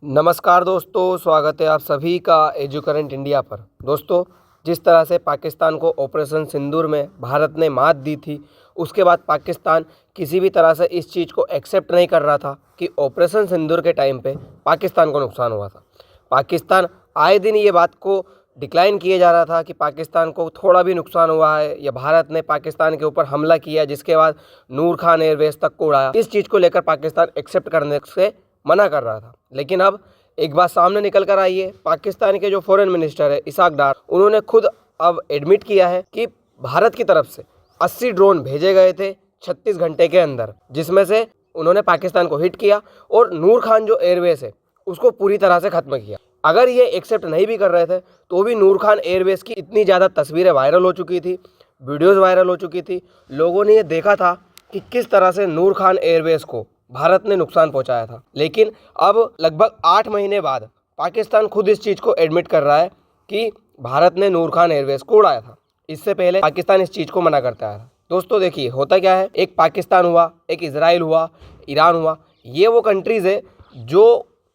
नमस्कार दोस्तों, स्वागत है आप सभी का एजुकरेंट इंडिया पर। दोस्तों, जिस तरह से पाकिस्तान को ऑपरेशन सिंदूर में भारत ने मात दी थी, उसके बाद पाकिस्तान किसी भी तरह से इस चीज़ को एक्सेप्ट नहीं कर रहा था कि ऑपरेशन सिंदूर के टाइम पे पाकिस्तान को नुकसान हुआ था। पाकिस्तान आए दिन ये बात को डिक्लाइन किए जा रहा था कि पाकिस्तान को थोड़ा भी नुकसान हुआ है या भारत ने पाकिस्तान के ऊपर हमला किया, जिसके बाद नूर खान एयरवेज तक को उड़ाया। इस चीज़ को लेकर पाकिस्तान एक्सेप्ट करने से मना कर रहा था। लेकिन अब एक बात सामने निकल कर आई है। पाकिस्तान के जो फॉरेन मिनिस्टर है इसाक डार, उन्होंने खुद अब एडमिट किया है कि भारत की तरफ से 80 ड्रोन भेजे गए थे 36 घंटे के अंदर, जिसमें से उन्होंने पाकिस्तान को हिट किया और नूर खान जो एयरवेज है उसको पूरी तरह से ख़त्म किया। अगर ये एक्सेप्ट नहीं भी कर रहे थे तो भी नूर खान एयरवेज की इतनी ज़्यादा तस्वीरें वायरल हो चुकी थी, वीडियोज़ वायरल हो चुकी थी, लोगों ने ये देखा था कि किस तरह से नूर खान एयरवेज को भारत ने नुकसान पहुंचाया था। लेकिन अब लगभग 8 महीने बाद पाकिस्तान खुद इस चीज़ को एडमिट कर रहा है कि भारत ने नूर खान एयरवेज को उड़ाया था। इससे पहले पाकिस्तान इस चीज़ को मना करता आया था। दोस्तों देखिए, होता क्या है, एक पाकिस्तान हुआ, एक इजराइल हुआ, ईरान हुआ, ये वो कंट्रीज़ है जो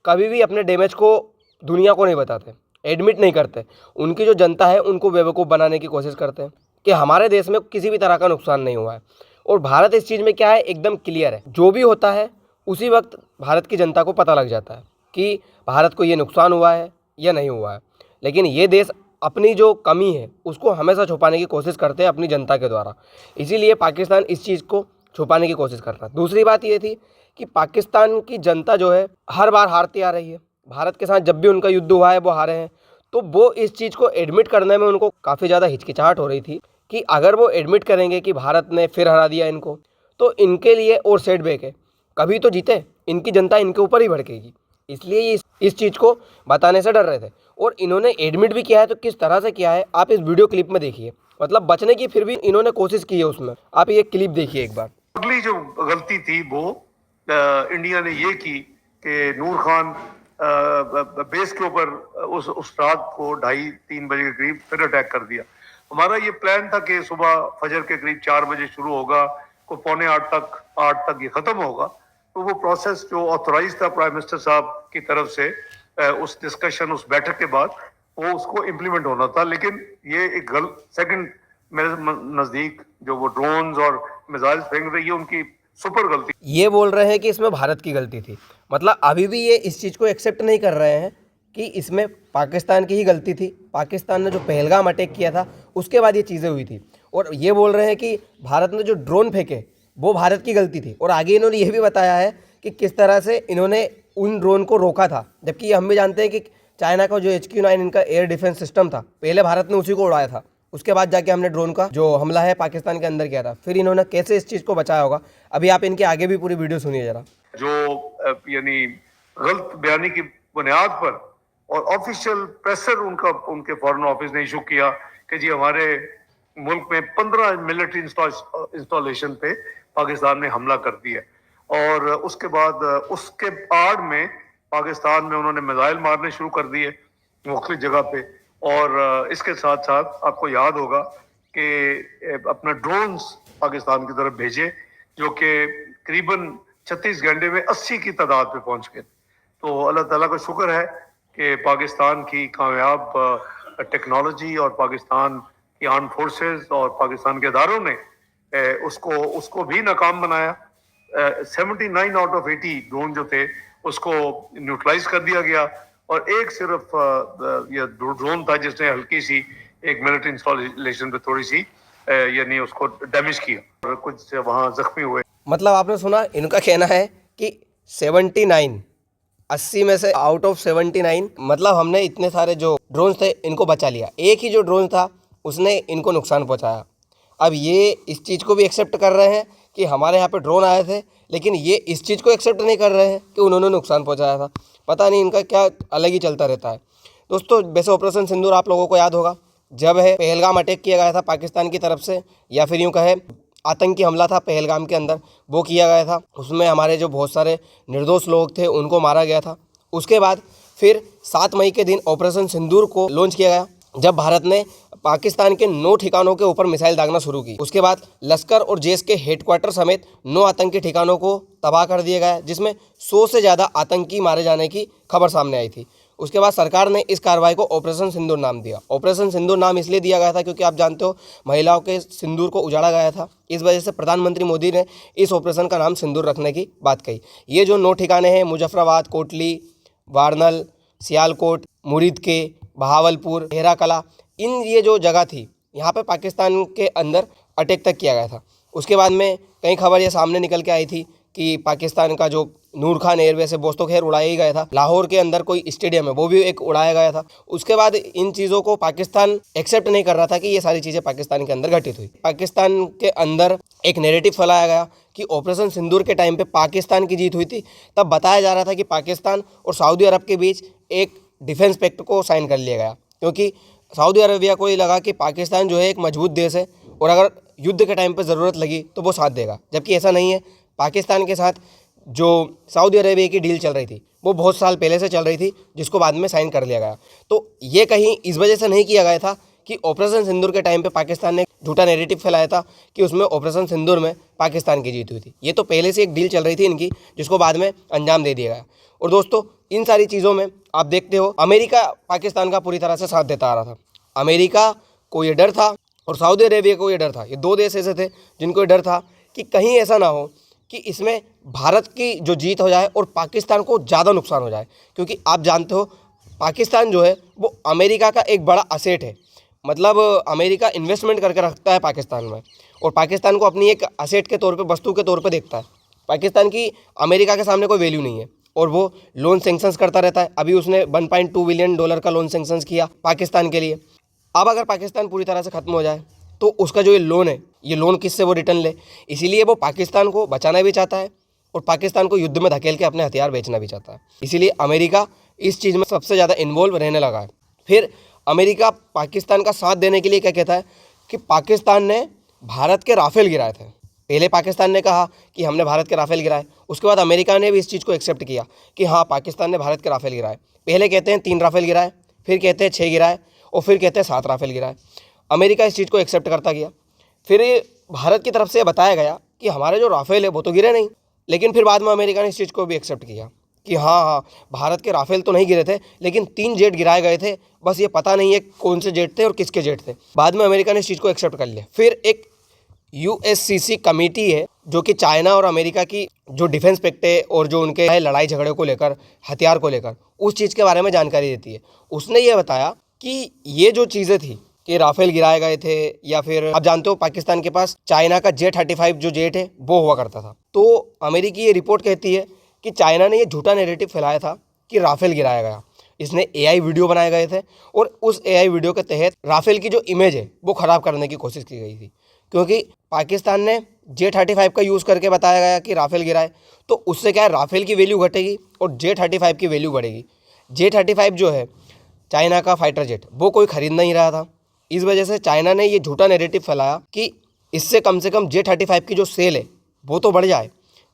कभी भी अपने डैमेज को दुनिया को नहीं बताते, एडमिट नहीं करते। उनकी जो जनता है उनको बेवकूफ़ बनाने की कोशिश करते हैं कि हमारे देश में किसी भी तरह का नुकसान नहीं हुआ है। और भारत इस चीज़ में क्या है, एकदम क्लियर है। जो भी होता है उसी वक्त भारत की जनता को पता लग जाता है कि भारत को ये नुकसान हुआ है या नहीं हुआ है। लेकिन ये देश अपनी जो कमी है उसको हमेशा छुपाने की कोशिश करते हैं अपनी जनता के द्वारा। इसीलिए पाकिस्तान इस चीज़ को छुपाने की कोशिश कर रहा है। दूसरी बात ये थी कि पाकिस्तान की जनता जो है हर बार हारती आ रही है। भारत के साथ जब भी उनका युद्ध हुआ है वो हारे हैं। तो वो इस चीज़ को एडमिट करने में उनको काफ़ी ज़्यादा हिचकिचाहट हो रही थी कि अगर वो एडमिट करेंगे कि भारत ने फिर हरा दिया इनको, तो इनके लिए और सेटबैक है, कभी तो जीते, इनकी जनता इनके ऊपर ही भड़केगी। इसलिए ये इस चीज़ को बताने से डर रहे थे और इन्होंने एडमिट भी किया है। तो किस तरह से किया है आप इस वीडियो क्लिप में देखिए। मतलब बचने की फिर भी इन्होंने कोशिश की है उसमें। आप ये क्लिप देखिए एक बार। अगली जो गलती थी वो इंडिया ने ये की कि नूर खान बेस के ऊपर उस रात को 2:30-3 बजे के करीब फिर अटैक कर दिया। हमारा ये प्लान था कि सुबह फजर के करीब 4 बजे शुरू होगा, को पौने 8 तक ये खत्म होगा। तो वो प्रोसेस जो ऑथोराइज था प्राइम मिनिस्टर साहब की तरफ से उस डिस्कशन, उस बैठक के बाद वो उसको इम्प्लीमेंट होना था। लेकिन ये एक सेकंड मेरे नजदीक जो वो ड्रोन्स और मिसाइल फेंक रही है उनकी सुपर गलती। ये बोल रहे हैं कि इसमें भारत की गलती थी। मतलब अभी भी ये इस चीज़ को एक्सेप्ट नहीं कर रहे हैं कि इसमें पाकिस्तान की ही गलती थी। पाकिस्तान ने जो पहलगाम अटैक किया था उसके बाद ये चीज़ें हुई थी। और ये बोल रहे हैं कि भारत ने जो ड्रोन फेंके वो भारत की गलती थी। और आगे इन्होंने ये भी बताया है कि किस तरह से इन्होंने उन ड्रोन को रोका था। जबकि हम भी जानते हैं कि चाइना का जो HQ-9 इनका एयर डिफेंस सिस्टम था, पहले भारत ने उसी को उड़ाया था। उसके बाद जाके हमने ड्रोन का जो हमला है पाकिस्तान के अंदर किया था। फिर इन्होंने कैसे इस चीज़ को बचाया होगा, अभी आप इनके आगे भी पूरी वीडियो सुनिए जरा। जो यानी गलत बयानी की बुनियाद पर और ऑफिशियल प्रेशर उनके फॉरेन ऑफिस ने इशू किया कि जी हमारे मुल्क में 15 मिलिट्री इंस्टॉलेशन पे पाकिस्तान ने हमला कर दिया। और उसके बाद उसके आड़ में पाकिस्तान में उन्होंने मिसाइल मारने शुरू कर दिए मुख्तलिफ जगह पे। और इसके साथ साथ आपको याद होगा कि अपना ड्रोन्स पाकिस्तान की तरफ भेजे जो कि करीबन 36 घंटे में 80 की तादाद पे पहुंच गए। तो अल्लाह ताला का शुक्र है कि पाकिस्तान की कामयाब टेक्नोलॉजी और पाकिस्तान की आर्म फोर्सेस और पाकिस्तान के इदारों ने उसको भी नाकाम बनाया। 79 आउट ऑफ 80 ड्रोन जो थे उसको न्यूट्रलाइज कर दिया गया। और एक सिर्फ ये ड्रोन था जिसने हल्की सी एक मिलिट्री इंस्टॉलेशन पे थोड़ी सी यानी उसको डैमेज किया और कुछ वहाँ जख्मी हुए। मतलब आपने सुना, इनका कहना है कि 79 80 में से आउट ऑफ 79 मतलब हमने इतने सारे जो ड्रोन थे इनको बचा लिया। एक ही जो ड्रोन था उसने इनको नुकसान पहुंचाया। अब ये इस चीज़ को भी एक्सेप्ट कर रहे हैं कि हमारे यहाँ पे ड्रोन आए थे, लेकिन ये इस चीज़ को एक्सेप्ट नहीं कर रहे हैं कि उन्होंने नुकसान पहुंचाया था। पता नहीं इनका क्या अलग ही चलता रहता है। दोस्तों, वैसे ऑपरेशन सिंदूर आप लोगों को याद होगा, जब है पहलगाम अटैक किया गया था पाकिस्तान की तरफ से, या फिर यूँ कहे आतंकी हमला था पहलगाम के अंदर, वो किया गया था। उसमें हमारे जो बहुत सारे निर्दोष लोग थे उनको मारा गया था। उसके बाद फिर 7 मई के दिन ऑपरेशन सिंदूर को लॉन्च किया गया, जब भारत ने पाकिस्तान के 9 ठिकानों के ऊपर मिसाइल दागना शुरू की। उसके बाद लश्कर और जैश के हेडक्वार्टर समेत 9 आतंकी ठिकानों को तबाह कर दिया गया, जिसमें 100 से ज़्यादा आतंकी मारे जाने की खबर सामने आई थी। उसके बाद सरकार ने इस कार्रवाई को ऑपरेशन सिंदूर नाम दिया। ऑपरेशन सिंदूर नाम इसलिए दिया गया था क्योंकि आप जानते हो महिलाओं के सिंदूर को उजाड़ा गया था। इस वजह से प्रधानमंत्री मोदी ने इस ऑपरेशन का नाम सिंदूर रखने की बात कही। ये जो 9 ठिकाने हैं, मुजफ्फराबाद, कोटली, वारनल, सियालकोट, मुरीद के, बहावलपुर, हेरा कला, ये जो जगह थी, यहाँ पे पाकिस्तान के अंदर अटैक तक किया गया था। उसके बाद में कई खबर ये सामने निकल के आई थी कि पाकिस्तान का जो नूर खान एयरवेज है, वो तो खैर उड़ाया ही गया था। लाहौर के अंदर कोई स्टेडियम है, वो भी एक उड़ाया गया था। उसके बाद इन चीज़ों को पाकिस्तान एक्सेप्ट नहीं कर रहा था कि ये सारी चीज़ें पाकिस्तान के अंदर घटित हुई। पाकिस्तान के अंदर एक नैरेटिव फैलाया गया कि ऑपरेशन सिंदूर के टाइम पे पाकिस्तान की जीत हुई थी। तब बताया जा रहा था कि पाकिस्तान और सऊदी अरब के बीच एक डिफेंस पैक्ट को साइन कर लिया गया, क्योंकि सऊदी अरबिया को ये लगा कि पाकिस्तान जो है एक मजबूत देश है और अगर युद्ध के टाइम पे ज़रूरत लगी तो वो साथ देगा। जबकि ऐसा नहीं है। पाकिस्तान के साथ जो सऊदी अरेबिया की डील चल रही थी वो बहुत साल पहले से चल रही थी, जिसको बाद में साइन कर लिया गया। तो ये कहीं इस वजह से नहीं किया गया था कि ऑपरेशन सिंदूर के टाइम पे पाकिस्तान ने झूठा नैरेटिव फैलाया था कि उसमें ऑपरेशन सिंदूर में पाकिस्तान की जीत हुई थी। ये तो पहले से एक डील चल रही थी इनकी, जिसको बाद में अंजाम दे दिया गया। और दोस्तों, इन सारी चीज़ों में आप देखते हो अमेरिका पाकिस्तान का पूरी तरह से साथ देता आ रहा था। अमेरिका को ये डर था और सऊदी अरेबिया को ये डर था। ये 2 देश ऐसे थे जिनको ये डर था कि कहीं ऐसा ना हो कि इसमें भारत की जो जीत हो जाए और पाकिस्तान को ज़्यादा नुकसान हो जाए, क्योंकि आप जानते हो पाकिस्तान जो है वो अमेरिका का एक बड़ा असेट है। मतलब अमेरिका इन्वेस्टमेंट करके रखता है पाकिस्तान में और पाकिस्तान को अपनी एक असेट के तौर पे, वस्तु के तौर पे देखता है। पाकिस्तान की अमेरिका के सामने कोई वैल्यू नहीं है और वो लोन सेंक्शंस करता रहता है। अभी उसने $1.2 बिलियन का लोन सेंक्शंस किया पाकिस्तान के लिए। अब अगर पाकिस्तान पूरी तरह से ख़त्म हो जाए तो उसका जो ये लोन है, ये लोन किससे वो रिटर्न ले। इसीलिए वो पाकिस्तान को बचाना भी चाहता है और पाकिस्तान को युद्ध में धकेल के अपने हथियार बेचना भी चाहता है। इसीलिए अमेरिका इस चीज़ में सबसे ज़्यादा इन्वॉल्व रहने लगा है। फिर अमेरिका पाकिस्तान का साथ देने के लिए क्या कहता है कि पाकिस्तान ने भारत के राफेल गिराए थे। पहले पाकिस्तान ने कहा कि हमने भारत के राफेल गिराए, उसके बाद अमेरिका ने भी इस चीज़ को एक्सेप्ट किया कि हाँ, पाकिस्तान ने भारत के राफेल गिराए। पहले कहते हैं 3 राफेल गिराए, फिर कहते हैं 6 गिराए और फिर कहते हैं 7 राफेल गिराए। अमेरिका इस चीज़ को एक्सेप्ट करता गया। फिर भारत की तरफ से बताया गया कि हमारे जो राफेल है वो तो गिरे नहीं, लेकिन फिर बाद में अमेरिका ने इस चीज़ को भी एक्सेप्ट किया कि हाँ, भारत के राफेल तो नहीं गिरे थे, लेकिन 3 जेट गिराए गए थे, बस ये पता नहीं है कौन से जेट थे और किसके जेट थे। बाद में अमेरिका ने इस चीज़ को एक्सेप्ट कर लिया। फिर एक USCC कमेटी है जो कि चाइना और अमेरिका की जो डिफेंस पैक्ट है और जो उनके लड़ाई झगड़े को लेकर, हथियार को लेकर, उस चीज़ के बारे में जानकारी देती है। उसने ये बताया कि ये जो चीज़ें थी कि राफेल गिराए गए थे, या फिर आप जानते हो पाकिस्तान के पास चाइना का J-35 जो जेट है वो हुआ करता था। तो अमेरिकी ये रिपोर्ट कहती है कि चाइना ने ये झूठा नैरेटिव फैलाया था कि राफेल गिराया गया। इसने AI वीडियो बनाए गए थे और उस AI वीडियो के तहत राफेल की जो इमेज है वो ख़राब करने की कोशिश की गई थी, क्योंकि पाकिस्तान ने J-35 का यूज़ करके बताया गया कि राफेल गिराए, तो उससे क्या है, राफेल की वैल्यू घटेगी और J-35 की वैल्यू बढ़ेगी। J-35 जो है चाइना का फाइटर जेट, वो कोई ख़रीद नहीं रहा था। इस वजह से चाइना ने ये झूठा नैरेटिव फैलाया कि इससे कम से कम J-35 की जो सेल है वो तो बढ़ जाए,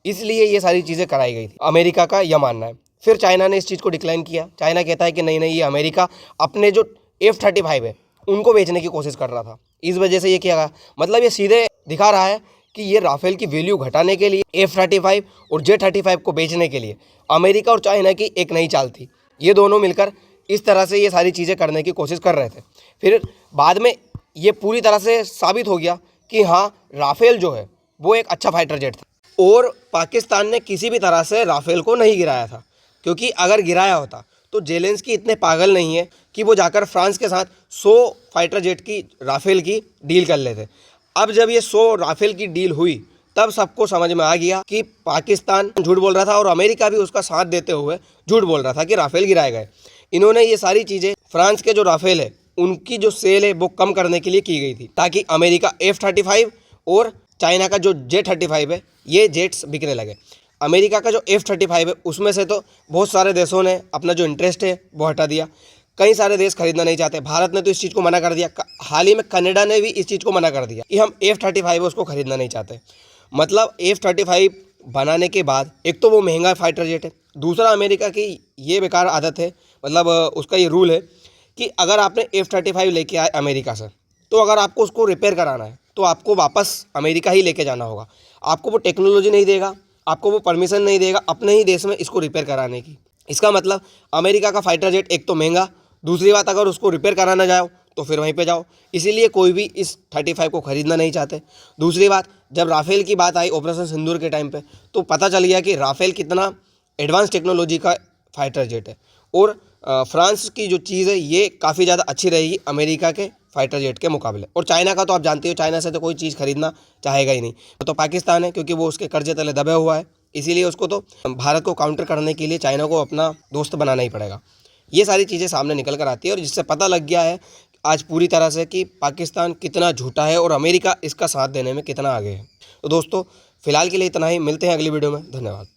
इसलिए ये सारी चीज़ें कराई गई थी। अमेरिका का यह मानना है। फिर चाइना ने इस चीज़ को डिक्लाइन किया। चाइना कहता है कि नहीं, ये अमेरिका अपने जो F-35 है उनको बेचने की कोशिश कर रहा था, इस वजह से ये किया गया। मतलब ये सीधे दिखा रहा है कि ये राफेल की वैल्यू घटाने के लिए, F-35 और J-35 को बेचने के लिए अमेरिका और चाइना की एक नई चाल थी। ये दोनों मिलकर इस तरह से ये सारी चीज़ें करने की कोशिश कर रहे थे। फिर बाद में ये पूरी तरह से साबित हो गया कि हाँ, राफेल जो है वो एक अच्छा फाइटर जेट था और पाकिस्तान ने किसी भी तरह से राफेल को नहीं गिराया था, क्योंकि अगर गिराया होता तो जेलेंस्की इतने पागल नहीं है कि वो जाकर फ्रांस के साथ 100 फाइटर जेट की राफेल की डील कर लेते। अब जब ये 100 राफेल की डील हुई तब सबको समझ में आ गया कि पाकिस्तान झूठ बोल रहा था और अमेरिका भी उसका साथ देते हुए झूठ बोल रहा था कि राफेल गिराए गए। इन्होंने ये सारी चीज़ें फ्रांस के जो राफेल है उनकी जो सेल है वो कम करने के लिए की गई थी, ताकि अमेरिका F-35 और चाइना का जो J-35 है ये जेट्स बिकने लगे। अमेरिका का जो F-35 है उसमें से तो बहुत सारे देशों ने अपना जो इंटरेस्ट है वो हटा दिया। कई सारे देश खरीदना नहीं चाहते। भारत ने तो इस चीज़ को मना कर दिया। हाल ही में कनाडा ने भी इस चीज़ को मना कर दिया कि हम F-35 है उसको खरीदना नहीं चाहते। मतलब F-35 बनाने के बाद एक तो वो महंगा फाइटर जेट है, दूसरा अमेरिका की ये बेकार आदत है, मतलब उसका ये रूल है कि अगर आपने F-35 लेके आए अमेरिका से, तो अगर आपको उसको रिपेयर कराना है तो आपको वापस अमेरिका ही लेके जाना होगा। आपको वो टेक्नोलॉजी नहीं देगा, आपको वो परमिशन नहीं देगा अपने ही देश में इसको रिपेयर कराने की। इसका मतलब अमेरिका का फाइटर जेट एक तो महंगा, दूसरी बात अगर उसको रिपेयर कराना जाओ तो फिर वहीं पे जाओ। इसीलिए कोई भी इस 35 को ख़रीदना नहीं चाहते। दूसरी बात, जब राफेल की बात आई ऑपरेशन सिंदूर के टाइम पे, तो पता चल गया कि राफेल कितना एडवांस टेक्नोलॉजी का फाइटर जेट है और फ्रांस की जो चीज़ है ये काफ़ी ज़्यादा अच्छी रहेगी अमेरिका के फाइटर जेट के मुकाबले। और चाइना का तो आप जानते हो, चाइना से तो कोई चीज़ खरीदना चाहेगा ही नहीं। तो पाकिस्तान है, क्योंकि वो उसके कर्जे तले दबे हुआ है, इसीलिए उसको तो भारत को काउंटर करने के लिए चाइना को अपना दोस्त बनाना ही पड़ेगा। ये सारी चीज़ें सामने निकल कर आती है और जिससे पता लग गया है आज पूरी तरह से कि पाकिस्तान कितना झूठा है और अमेरिका इसका साथ देने में कितना आगे है। तो दोस्तों फिलहाल के लिए इतना ही, मिलते हैं अगली वीडियो में। धन्यवाद।